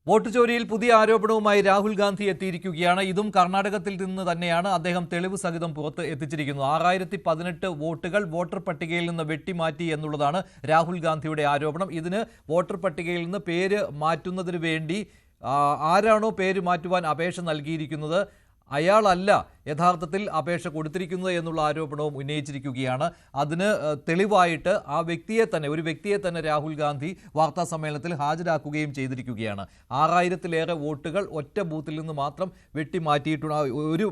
Vote ചോരിയിൽ പുതിയ ആരോപണവുമായി രാഹുൽ ഗാന്ധി എത്തിയിരിക്കുകയാണ്. ഇതും കർണാടകത്തിൽ നിന്ന് തന്നെയാണ് അദ്ദേഹം തെളിവ് സഹിതം പുറത്ത് എത്തിച്ചിരിക്കുന്നത്. 6018 വോട്ടുകൾ വോട്ടർ പട്ടികയിൽ നിന്ന് വെട്ടിമാറ്റി എന്നുള്ളതാണ് രാഹുൽ ഗാന്ധിയുടെ ആരോപണം. ഇതിന് വോട്ടർ പട്ടികയിൽ നിന്ന് പേര് മാറ്റുന്നതിന് വേണ്ടി ആരാണോ പേര് മാറ്റുവാൻ അപേക്ഷ നൽകിയിരിക്കുന്നത് അയാളല്ല യഥാർത്ഥത്തിൽ അപേക്ഷ കൊടുത്തിരിക്കുന്നത് എന്നുള്ള ആരോപണവും ഉന്നയിച്ചിരിക്കുകയാണ്. അതിന് തെളിവായിട്ട് ഒരു വ്യക്തിയെ തന്നെ രാഹുൽ ഗാന്ധി വാർത്താ സമ്മേളനത്തിൽ ഹാജരാക്കുകയും ചെയ്തിരിക്കുകയാണ്. 6000-ലേറെ വോട്ടുകൾ ഒറ്റ ബൂത്തിൽ നിന്ന് മാത്രം വെട്ടിമാറ്റിയിട്ടുണ്ട്, ഒരു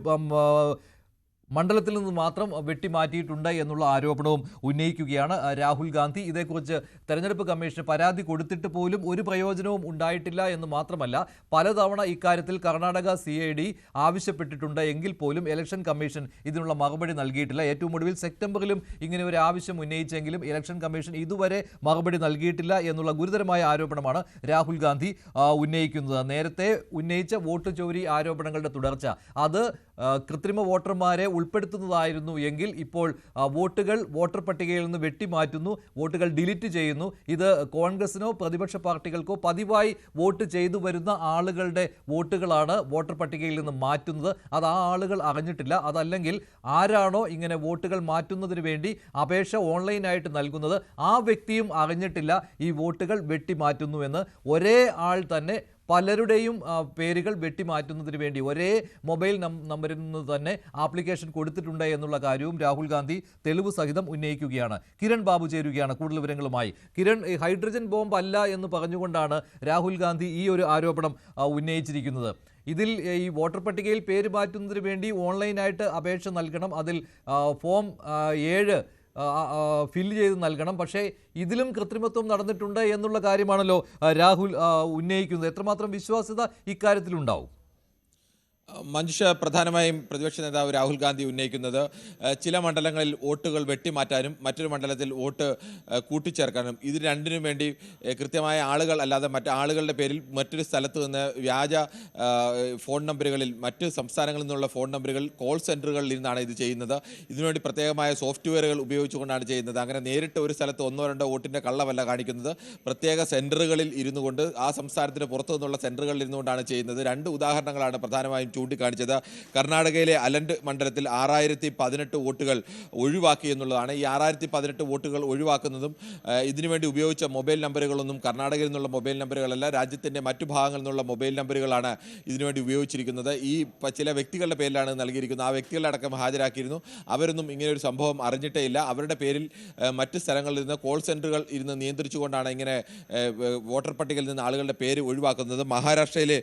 മണ്ഡലത്തിൽ നിന്ന് മാത്രം വെട്ടിമാറ്റിയിട്ടുണ്ട് എന്നുള്ള ആരോപണവും ഉന്നയിക്കുകയാണ് രാഹുൽ ഗാന്ധി. ഇതേക്കുറിച്ച് തെരഞ്ഞെടുപ്പ് കമ്മീഷന് പരാതി കൊടുത്തിട്ട് പോലും ഒരു പ്രയോജനവും ഉണ്ടായിട്ടില്ല എന്ന് മാത്രമല്ല, പലതവണ ഇക്കാര്യത്തിൽ കർണാടക CID ആവശ്യപ്പെട്ടിട്ടുണ്ട് എങ്കിൽ പോലും ഇലക്ഷൻ കമ്മീഷൻ ഇതിനുള്ള മറുപടി നൽകിയിട്ടില്ല. ഏറ്റവും ഒടുവിൽ സെപ്റ്റംബറിലും ഇങ്ങനെ ഒരു ആവശ്യം ഉന്നയിച്ചെങ്കിലും ഇലക്ഷൻ കമ്മീഷൻ ഇതുവരെ മറുപടി നൽകിയിട്ടില്ല എന്നുള്ള ഗുരുതരമായ ആരോപണമാണ് രാഹുൽ ഗാന്ധി ഉന്നയിക്കുന്നത്. നേരത്തെ ഉന്നയിച്ച വോട്ട് ചോരി ആരോപണങ്ങളുടെ തുടർച്ച, അത് കൃത്രിമ വോട്ടർമാരെ ഉൾപ്പെടുത്തുന്നതായിരുന്നു എങ്കിൽ ഇപ്പോൾ വോട്ടർ പട്ടികയിൽ നിന്ന് വെട്ടിമാറ്റുന്നു, വോട്ടുകൾ ഡിലീറ്റ് ചെയ്യുന്നു. ഇത് കോൺഗ്രസിനോ പ്രതിപക്ഷ പാർട്ടികൾക്കോ പതിവായി വോട്ട് ചെയ്തു വരുന്ന ആളുകളുടെ വോട്ടുകളാണ് വോട്ടർ പട്ടികയിൽ നിന്ന് മാറ്റുന്നത്. അത് ആ ആളുകൾ അറിഞ്ഞിട്ടില്ല. അതല്ലെങ്കിൽ ആരാണോ ഇങ്ങനെ വോട്ടുകൾ മാറ്റുന്നതിന് വേണ്ടി അപേക്ഷ ഓൺലൈനായിട്ട് നൽകുന്നത് ആ വ്യക്തിയും അറിഞ്ഞിട്ടില്ല ഈ വോട്ടുകൾ വെട്ടിമാറ്റുന്നുവെന്ന്. ഒരേ ആൾ തന്നെ പലരുടെയും പേരുകൾ വെട്ടിമാറ്റുന്നതിന് വേണ്ടി ഒരേ മൊബൈൽ നമ്പറിൽ നിന്ന് തന്നെ ആപ്ലിക്കേഷൻ കൊടുത്തിട്ടുണ്ട് എന്നുള്ള കാര്യവും രാഹുൽ ഗാന്ധി തെളിവ് സഹിതം ഉന്നയിക്കുകയാണ്. കിരൺ ബാബു ചേരുകയാണ് കൂടുതൽ വിവരങ്ങളുമായി. കിരൺ, ഹൈഡ്രജൻ ബോംബ് അല്ല എന്ന് പറഞ്ഞുകൊണ്ടാണ് രാഹുൽ ഗാന്ധി ഈ ഒരു ആരോപണം ഉന്നയിച്ചിരിക്കുന്നത്. ഇതിൽ ഈ വോട്ടർ പട്ടികയിൽ പേര് മാറ്റുന്നതിന് വേണ്ടി ഓൺലൈനായിട്ട് അപേക്ഷ നൽകണം, അതിൽ ഫോം 7 ഫില്ല് ചെയ്ത് നൽകണം. പക്ഷേ ഇതിലും കൃത്രിമത്വം നടന്നിട്ടുണ്ട് എന്നുള്ള കാര്യമാണല്ലോ രാഹുൽ ഉന്നയിക്കുന്നത്. എത്രമാത്രം വിശ്വാസ്യത ഇക്കാര്യത്തിലുണ്ടാവും? മനുഷ്യ പ്രധാനമായും പ്രതിപക്ഷ നേതാവ് രാഹുൽ ഗാന്ധി ഉന്നയിക്കുന്നത് ചില മണ്ഡലങ്ങളിൽ വോട്ടുകൾ വെട്ടിമാറ്റാനും മറ്റൊരു മണ്ഡലത്തിൽ വോട്ട് കൂട്ടിച്ചേർക്കാനും, ഇത് രണ്ടിനും വേണ്ടി കൃത്യമായ ആളുകൾ അല്ലാതെ മറ്റ് ആളുകളുടെ പേരിൽ മറ്റൊരു സ്ഥലത്ത് നിന്ന് വ്യാജ ഫോൺ നമ്പറുകളിൽ, മറ്റ് സംസ്ഥാനങ്ങളിൽ നിന്നുള്ള ഫോൺ നമ്പറുകൾ കോൾ സെൻറ്ററുകളിൽ നിന്നാണ് ഇത് ചെയ്യുന്നത്. ഇതിനുവേണ്ടി പ്രത്യേകമായ സോഫ്റ്റ്വെയറുകൾ ഉപയോഗിച്ചുകൊണ്ടാണ് ചെയ്യുന്നത്. അങ്ങനെ നേരിട്ട് ഒരു സ്ഥലത്ത് 1-2 വോട്ടിൻ്റെ കള്ളമല്ല കാണിക്കുന്നത്, പ്രത്യേക സെൻറ്ററുകളിൽ ഇരുന്നു കൊണ്ട്, ആ സംസ്ഥാനത്തിന് പുറത്തു നിന്നുള്ള സെൻറ്ററുകളിൽ ഇരുന്നുകൊണ്ടാണ് ചെയ്യുന്നത്. 2 ഉദാഹരണങ്ങളാണ് പ്രധാനമായും ചൂണ്ടിക്കാണിച്ചത്. കർണാടകയിലെ അലൻഡ് മണ്ഡലത്തിൽ 6018 വോട്ടുകൾ ഒഴിവാക്കി എന്നുള്ളതാണ്. ഈ 6018 വോട്ടുകൾ ഒഴിവാക്കുന്നതും ഇതിനുവേണ്ടി ഉപയോഗിച്ച മൊബൈൽ നമ്പറുകളൊന്നും കർണാടകയിൽ നിന്നുള്ള മൊബൈൽ നമ്പറുകളല്ല, രാജ്യത്തിൻ്റെ മറ്റു ഭാഗങ്ങളിൽ നിന്നുള്ള മൊബൈൽ നമ്പറുകളാണ് ഇതിനുവേണ്ടി ഉപയോഗിച്ചിരിക്കുന്നത്. ഈ ചില വ്യക്തികളുടെ പേരിലാണ് നൽകിയിരിക്കുന്നത്. ആ വ്യക്തികളടക്കം ഹാജരാക്കിയിരുന്നു. അവരൊന്നും ഇങ്ങനെയൊരു സംഭവം അറിഞ്ഞിട്ടേ ഇല്ല. അവരുടെ പേരിൽ മറ്റ് സ്ഥലങ്ങളിൽ നിന്ന് കോൾ സെൻറ്ററുകൾ ഇരുന്ന് നിയന്ത്രിച്ചുകൊണ്ടാണ് ഇങ്ങനെ വോട്ടർ പട്ടികയിൽ നിന്ന് ആളുകളുടെ പേര് ഒഴിവാക്കുന്നത്. മഹാരാഷ്ട്രയിലെ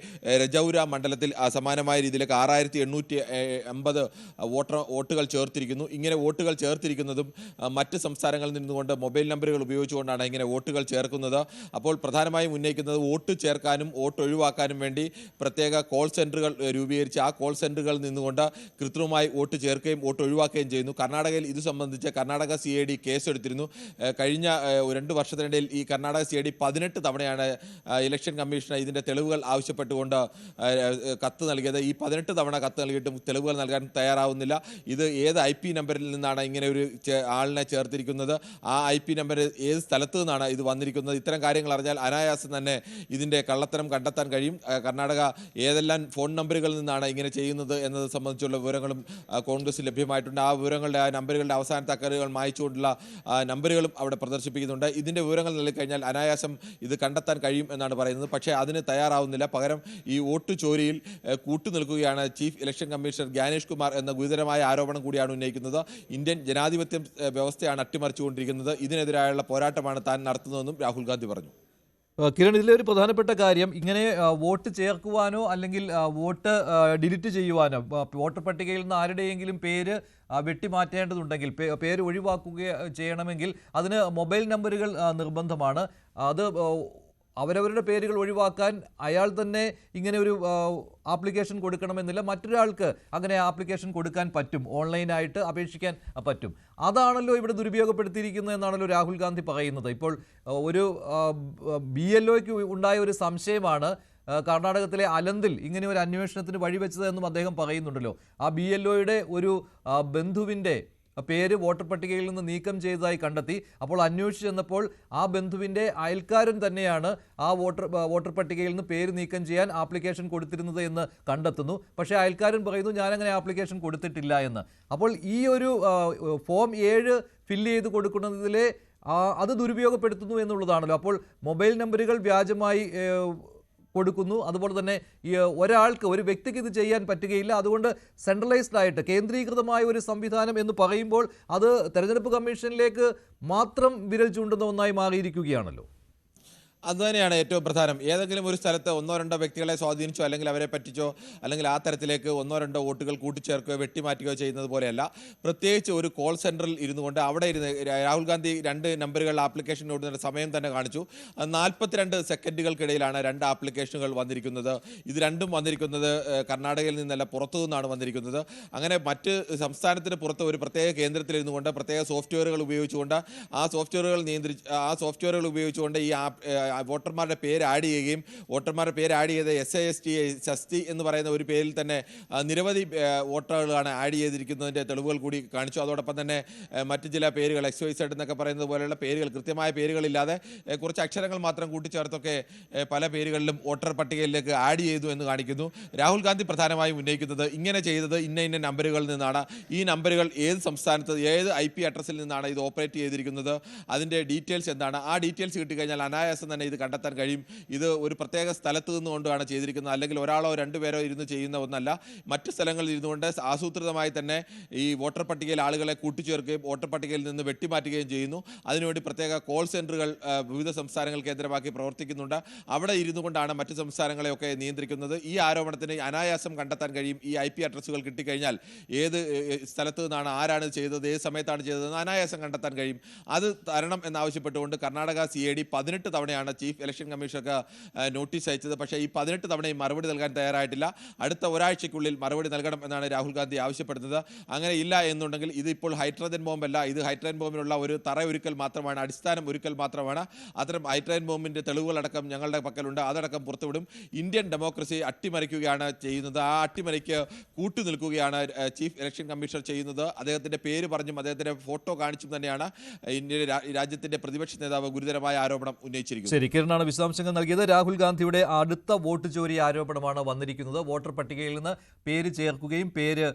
രജൌര മണ്ഡലത്തിൽ സമാനമായ രീതിയിലേക്ക് 6880 വോട്ടുകൾ ചേർത്തിരിക്കുന്നു. ഇങ്ങനെ വോട്ടുകൾ ചേർത്തിരിക്കുന്നതും മറ്റ് സംസ്ഥാനങ്ങളിൽ നിന്നുകൊണ്ട് മൊബൈൽ നമ്പറുകൾ ഉപയോഗിച്ചുകൊണ്ടാണ് ഇങ്ങനെ വോട്ടുകൾ ചേർക്കുന്നത്. അപ്പോൾ പ്രധാനമായും ഉന്നയിക്കുന്നത് വോട്ട് ചേർക്കാനും വോട്ട് ഒഴിവാക്കാനും വേണ്ടി പ്രത്യേക കോൾ സെൻറ്ററുകൾ രൂപീകരിച്ച് ആ കോൾ സെൻറ്ററുകളിൽ നിന്നുകൊണ്ട് കൃത്രിമമായി വോട്ട് ചേർക്കുകയും വോട്ട് ഒഴിവാക്കുകയും ചെയ്യുന്നു. കർണാടകയിൽ ഇത് സംബന്ധിച്ച് കർണാടക CID കേസെടുത്തിരുന്നു. കഴിഞ്ഞ 2 വർഷത്തിനിടയിൽ ഈ കർണാടക CID 18 തവണയാണ് ഇലക്ഷൻ കമ്മീഷന് ഇതിൻ്റെ തെളിവുകൾ ആവശ്യപ്പെട്ടുകൊണ്ട് കത്ത് നൽകിയത്. ഈ 18 തവണ കത്ത് നൽകിയിട്ടും തെളിവുകൾ നൽകാൻ തയ്യാറാവുന്നില്ല. ഇത് ഏത് IP നമ്പറിൽ നിന്നാണ് ഇങ്ങനെ ഒരു ആളിനെ ചേർത്തിരിക്കുന്നത്, ആ IP നമ്പർ ഏത് സ്ഥലത്തു നിന്നാണ് ഇത് വന്നിരിക്കുന്നത്, ഇത്തരം കാര്യങ്ങൾ അറിഞ്ഞാൽ അനായാസം തന്നെ ഇതിൻ്റെ കള്ളത്തരം കണ്ടെത്താൻ കഴിയും. കർണാടക ഏതെല്ലാം ഫോൺ നമ്പറുകളിൽ നിന്നാണ് ഇങ്ങനെ ചെയ്യുന്നത് എന്നത് സംബന്ധിച്ചുള്ള വിവരങ്ങളും കോൺഗ്രസ് ലഭ്യമായിട്ടുണ്ട്. ആ നമ്പറുകളുടെ അവസാനത്തെ അക്കറുകൾ മായ്ച്ചുകൊണ്ടുള്ള നമ്പറുകളും അവിടെ പ്രദർശിപ്പിക്കുന്നുണ്ട്. ഇതിൻ്റെ വിവരങ്ങൾ നൽകിക്കഴിഞ്ഞാൽ അനായാസം ഇത് കണ്ടെത്താൻ കഴിയും എന്നാണ് പറയുന്നത്. പക്ഷേ അതിന് തയ്യാറാവുന്നില്ല. പകരം ഈ വോട്ട് ചോരിയിൽ കൂട്ടുനിൽക്കുകയാണ് chief election commissioner Gyanesh Kumar എന്ന ഗുരുതരമായ ആരോപണം കൂടിയാണ് ഉന്നയിക്കുന്നത്. ഇന്ത്യൻ ജനാധിപത്യ വ്യവസ്ഥയാണ് അട്ടിമറിച്ചുകൊണ്ടിരിക്കുന്നത്. ഇതിനെതിരായുള്ള പോരാട്ടമാണ് താൻ നടത്തുന്നതെന്നും രാഹുൽ ഗാന്ധി പറഞ്ഞു. കിരൺ, ഇതിലൊരു പ്രധാനപ്പെട്ട കാര്യം, ഇങ്ങനെ വോട്ട് ചേർക്കുവാനോ അല്ലെങ്കിൽ വോട്ട് ഡിലീറ്റ് ചെയ്യുവാനോ, വോട്ടർ പട്ടികയിൽ നിന്ന് ആരുടെയെങ്കിലും പേര് വെട്ടിമാറ്റേണ്ടതുണ്ടെങ്കിൽ, പേര് ഒഴിവാക്കുക ചെയ്യണമെങ്കിൽ അതിന് മൊബൈൽ നമ്പറുകൾ നിർബന്ധമാണ്. അത് അവരവരുടെ പേരുകൾ ഒഴിവാക്കാൻ അയാൾ തന്നെ ഇങ്ങനെ ഒരു ആപ്ലിക്കേഷൻ കൊടുക്കണമെന്നില്ല. മറ്റൊരാൾക്ക് അങ്ങനെ ആപ്ലിക്കേഷൻ കൊടുക്കാൻ പറ്റും, ഓൺലൈനായിട്ട് അപേക്ഷിക്കാൻ പറ്റും. അതാണല്ലോ ഇവിടെ ദുരുപയോഗപ്പെടുത്തിയിരിക്കുന്നത് എന്നാണല്ലോ രാഹുൽ ഗാന്ധി പറയുന്നത്. ഇപ്പോൾ ഒരു BLOയ്ക്ക് ഉണ്ടായ ഒരു സംശയമാണ് കർണാടകത്തിലെ അലന്തിൽ ഇങ്ങനെ ഒരു അന്വേഷണത്തിന് വഴിവെച്ചതെന്നും അദ്ദേഹം പറയുന്നുണ്ടല്ലോ. ആ BLOയുടെ ഒരു ബന്ധുവിൻ്റെ പേര് വോട്ടർ പട്ടികയിൽ നിന്ന് നീക്കം ചെയ്തതായി കണ്ടെത്തി. അപ്പോൾ അന്വേഷിച്ച് ചെന്നപ്പോൾ ആ ബന്ധുവിൻ്റെ അയൽക്കാരൻ തന്നെയാണ് ആ വോട്ടർ പട്ടികയിൽ നിന്ന് പേര് നീക്കം ചെയ്യാൻ ആപ്ലിക്കേഷൻ കൊടുത്തിരുന്നത് എന്ന് കണ്ടെത്തുന്നു. പക്ഷേ അയൽക്കാരൻ പറയുന്നു ഞാനങ്ങനെ ആപ്ലിക്കേഷൻ കൊടുത്തിട്ടില്ല എന്ന്. അപ്പോൾ ഈ ഒരു ഫോം 7 ഫില്ല് ചെയ്ത് കൊടുക്കുന്നതിലെ അത് ദുരുപയോഗപ്പെടുത്തുന്നു എന്നുള്ളതാണല്ലോ. അപ്പോൾ മൊബൈൽ നമ്പറുകൾ വ്യാജമായി കൊടുക്കുന്നു. അതുപോലെ തന്നെ ഒരു വ്യക്തിക്ക് ഇത് ചെയ്യാൻ പറ്റുകയില്ല. അതുകൊണ്ട് സെൻട്രലൈസ്ഡ് ആയിട്ട് കേന്ദ്രീകൃതമായ ഒരു സംവിധാനം എന്ന് പറയുമ്പോൾ അത് തെരഞ്ഞെടുപ്പ് കമ്മീഷനിലേക്ക് മാത്രം വിരൽ ചൂണ്ടുന്ന ഒന്നായി മാറിയിരിക്കുകയാണല്ലോ. അതുതന്നെയാണ് ഏറ്റവും പ്രധാനം. ഏതെങ്കിലും ഒരു സ്ഥലത്ത് 1-2 വ്യക്തികളെ സ്വാധീനിച്ചോ അല്ലെങ്കിൽ അവരെ പറ്റിച്ചോ അല്ലെങ്കിൽ ആ തരത്തിലേക്ക് 1-2 വോട്ടുകൾ കൂട്ടിച്ചേർക്കുകയോ വെട്ടിമാറ്റുകയോ ചെയ്യുന്നത് പോലെയല്ല. പ്രത്യേകിച്ച് ഒരു കോൾ സെൻറ്ററിൽ ഇരുന്നു കൊണ്ട് അവിടെ ഇരുന്ന് രാഹുൽ ഗാന്ധി 2 നമ്പറുകൾ ആപ്ലിക്കേഷൻ കൊടുക്കുന്ന സമയം തന്നെ കാണിച്ചു. 42 സെക്കൻഡുകൾക്കിടയിലാണ് 2 ആപ്ലിക്കേഷനുകൾ വന്നിരിക്കുന്നത്. ഇത് രണ്ടും വന്നിരിക്കുന്നത് കർണാടകയിൽ നിന്നല്ല, പുറത്തു നിന്നാണ് വന്നിരിക്കുന്നത്. അങ്ങനെ മറ്റ് സംസ്ഥാനത്തിന് പുറത്ത് ഒരു പ്രത്യേക കേന്ദ്രത്തിൽ ഇരുന്നു കൊണ്ട് പ്രത്യേക സോഫ്റ്റ്വെയറുകൾ ഉപയോഗിച്ചുകൊണ്ട് ആ സോഫ്റ്റ്വെയറുകൾ ഉപയോഗിച്ചുകൊണ്ട് ഈ വോട്ടർമാരുടെ പേര് ആഡ് ചെയ്യുകയും വോട്ടർമാരുടെ പേര് ആഡ് ചെയ്ത് SIST എന്ന് പറയുന്ന ഒരു പേരിൽ തന്നെ നിരവധി വോട്ടറുകളാണ് ആഡ് ചെയ്തിരിക്കുന്നതിൻ്റെ തെളിവുകൾ കൂടി കാണിച്ചു. അതോടൊപ്പം തന്നെ മറ്റ് ചില പേരുകൾ XYZ എന്നൊക്കെ പറയുന്നത് പോലെയുള്ള പേരുകൾ, കൃത്യമായ പേരുകളില്ലാതെ കുറച്ച് അക്ഷരങ്ങൾ മാത്രം കൂട്ടിച്ചേർത്തൊക്കെ പല പേരുകളിലും വോട്ടർ പട്ടികയിലേക്ക് ആഡ് ചെയ്തു എന്ന് കാണിക്കുന്നു. രാഹുൽ ഗാന്ധി പ്രധാനമായും ഉന്നയിക്കുന്നത് ഇങ്ങനെ ചെയ്തത് ഇന്ന നമ്പറുകളിൽ നിന്നാണ്. ഈ നമ്പറുകൾ ഏത് സംസ്ഥാനത്ത് ഏത് IP അഡ്രസ്സിൽ നിന്നാണ് ഇത് ഓപ്പറേറ്റ് ചെയ്തിരിക്കുന്നത്, അതിൻ്റെ ഡീറ്റെയിൽസ് എന്താണ്, ആ ഡീറ്റെയിൽസ് കിട്ടിക്കഴിഞ്ഞാൽ അനായാസം തന്നെ ഇത് കണ്ടെത്താൻ കഴിയും. ഇത് ഒരു പ്രത്യേക സ്ഥലത്ത് നിന്നുകൊണ്ടാണ് ചെയ്തിരിക്കുന്നത്, അല്ലെങ്കിൽ ഒരാളോ 2 പേരോ ഇരുന്ന് ചെയ്യുന്ന ഒന്നല്ല. മറ്റ് സ്ഥലങ്ങളിൽ ഇരുന്നുകൊണ്ട് ആസൂത്രിതമായി തന്നെ ഈ വോട്ടർ പട്ടികയിൽ ആളുകളെ കൂട്ടിച്ചേർക്കുകയും വോട്ടർ പട്ടികയിൽ നിന്ന് വെട്ടിമാറ്റുകയും ചെയ്യുന്നു. അതിനുവേണ്ടി പ്രത്യേക കോൾ സെൻറ്ററുകൾ വിവിധ സംസ്ഥാനങ്ങൾ കേന്ദ്രമാക്കി പ്രവർത്തിക്കുന്നുണ്ട്. അവിടെ ഇരുന്നു കൊണ്ടാണ് മറ്റ് സംസ്ഥാനങ്ങളെയൊക്കെ നിയന്ത്രിക്കുന്നത്. ഈ ആരോപണത്തിന് അനായാസം കണ്ടെത്താൻ കഴിയും. ഈ IP അഡ്രസ്സുകൾ കിട്ടിക്കഴിഞ്ഞാൽ ഏത് സ്ഥലത്ത് നിന്നാണ്, ആരാണ് ചെയ്തത്, ഏത് സമയത്താണ് ചെയ്തതെന്ന് അനായാസം കണ്ടെത്താൻ കഴിയും. അത് തരണം എന്നാവശ്യപ്പെട്ടുകൊണ്ട് കർണാടക CID 18 തവണയാണ് ചീഫ് ഇലക്ഷൻ കമ്മീഷണർക്ക് നോട്ടീസ് അയച്ചത്. പക്ഷേ ഈ 18 തവണയും മറുപടി നൽകാൻ തയ്യാറായിട്ടില്ല. അടുത്ത ഒരാഴ്ചയ്ക്കുള്ളിൽ മറുപടി നൽകണം എന്നാണ് രാഹുൽ ഗാന്ധി ആവശ്യപ്പെടുന്നത്. അങ്ങനെ ഇല്ല എന്നുണ്ടെങ്കിൽ ഇത് ഇപ്പോൾ ഹൈഡ്രജൻ ബോംബല്ല, ഇത് ഹൈഡ്രജൻ ബോംബിനുള്ള ഒരു തറയൊരുക്കൽ മാത്രമാണ്, അടിസ്ഥാനം ഒരുക്കൽ മാത്രമാണ്. അത്തരം ഹൈഡ്രജൻ ബോംബിൻ്റെ തെളിവുകളടക്കം ഞങ്ങളുടെ പക്കലുണ്ട്, അതടക്കം പുറത്തുവിടും. ഇന്ത്യൻ ഡെമോക്രസി അട്ടിമറിക്കുകയാണ് ചെയ്യുന്നത്. ആ അട്ടിമറിക്ക് കൂട്ടുനിൽക്കുകയാണ് ചീഫ് ഇലക്ഷൻ കമ്മീഷണർ ചെയ്യുന്നത്. അദ്ദേഹത്തിൻ്റെ പേര് പറഞ്ഞും അദ്ദേഹത്തിൻ്റെ ഫോട്ടോ കാണിച്ചും തന്നെയാണ് രാജ്യത്തിൻ്റെ പ്രതിപക്ഷ നേതാവ് ഗുരുതരമായ ആരോപണം ഉന്നയിച്ചിരിക്കുന്നത്. ശരി, കിരണാണ് വിശദാംശങ്ങൾ നൽകിയത്. രാഹുൽ ഗാന്ധിയുടെ അടുത്ത വോട്ട് ചോരി ആരോപണമാണ് വന്നിരിക്കുന്നത്. വോട്ടർ പട്ടികയിൽ നിന്ന് പേര് ചേർക്കുകയും പേര്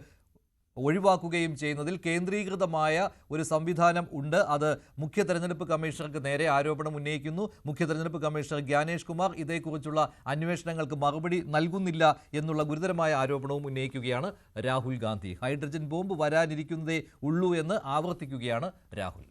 ഒഴിവാക്കുകയും ചെയ്യുന്നതിൽ കേന്ദ്രീകൃതമായ ഒരു സംവിധാനം ഉണ്ട്. അത് മുഖ്യ തെരഞ്ഞെടുപ്പ് കമ്മീഷണർക്ക് നേരെ ആരോപണം ഉന്നയിക്കുന്നു. മുഖ്യ തെരഞ്ഞെടുപ്പ് കമ്മീഷണർ ജ്ഞാനേഷ് കുമാർ ഇതേക്കുറിച്ചുള്ള അന്വേഷണങ്ങൾക്ക് മറുപടി നൽകുന്നില്ല എന്നുള്ള ഗുരുതരമായ ആരോപണവും ഉന്നയിക്കുകയാണ് രാഹുൽ ഗാന്ധി. ഹൈഡ്രജൻ ബോംബ് വരാനിരിക്കുന്നതേ ഉള്ളൂ എന്ന് ആവർത്തിക്കുകയാണ് രാഹുൽ.